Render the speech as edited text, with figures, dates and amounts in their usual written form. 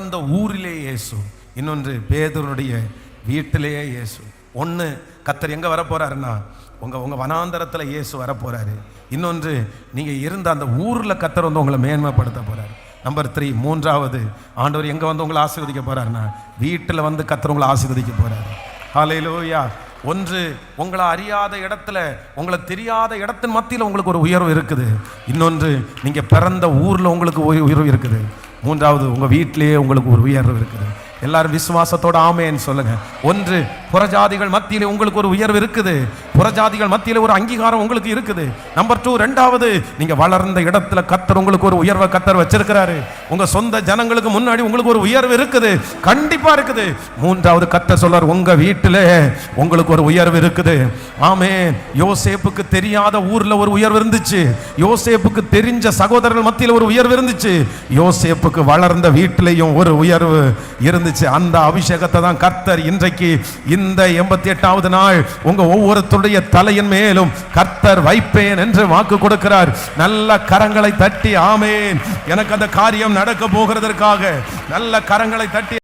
அந்த ஊரிலே இயேசு, இன்னொன்று பேதுருடைய வீட்டிலேயே இயேசு. ஒன்று கர்த்தர் எங்கே வரப்போறாருன்னா உங்கள் வனாந்தரத்தில் இயேசு வரப்போறாரு. இன்னொன்று நீங்கள் இருந்த அந்த ஊரில் கர்த்தர் வந்து உங்களை மேன்மைப்படுத்த போறாரு. நம்பர் 3, மூன்றாவது ஆண்டவர் எங்கே வந்து உங்களை ஆசீர்வதிக்க போறாருன்னா வீட்டில் வந்து கர்த்தர் உங்களை ஆசீர்வதிக்க போறாரு. ஹல்லேலூயா. ஒன்று உங்களை அறியாத இடத்துல, உங்களை தெரியாத இடத்தின் மத்தியில் உங்களுக்கு ஒரு உயர்வு இருக்குது. இன்னொன்று நீங்கள் பிறந்த ஊரில் உங்களுக்கு உயர்வு இருக்குது. மூன்றாவது உங்கள் வீட்டிலேயே உங்களுக்கு ஒரு உயர்வு இருக்குது. எல்லாரும் விசுவாசத்தோட ஆமேன்னு சொல்லுங்க. ஒன்று, புறஜாதிகள் மத்தியிலே உங்களுக்கு ஒரு உயர்வு இருக்குது. புறஜாதிகள் மத்தியிலே ஒரு அங்கீகாரம் உங்களுக்கு இருக்குது. நம்பர் 2, ரெண்டாவது, நீங்க வளர்ந்த இடத்துல கர்த்தர் உங்களுக்கு ஒரு உயர்வை கர்த்தர் வச்சிருக்கிறாரு. உங்க சொந்த ஜனங்களுக்கு முன்னாடி உங்களுக்கு ஒரு உயர்வு இருக்குது, கண்டிப்பா இருக்குது. மூன்றாவது, கர்த்தர் சொல்றார் உங்க வீட்டிலே உங்களுக்கு ஒரு உயர்வு இருக்குது. ஆமென். யோசேப்புக்கு தெரியாத ஊர்ல ஒரு உயர்வு இருந்துச்சு. யோசேப்புக்கு தெரிஞ்ச சகோதரர்கள் மத்தியில் ஒரு உயர்வு இருந்துச்சு. யோசேப்புக்கு வளர்ந்த வீட்டிலையும் ஒரு உயர்வு இருந்துச்சு. அந்த அபிஷேகத்தை தான் கர்த்தர் இன்றைக்கு இந்த 88வது நாள் உங்க ஒவ்வொருத்தருடைய தலையின் மேலும் கர்த்தர் வைப்பேன் என்று வாக்கு கொடுக்கிறார். நல்ல கரங்களை தட்டி ஆமென். எனக்கு அந்த காரியம் நடக்க போகிறதற்காக நல்ல கரங்களை தட்டி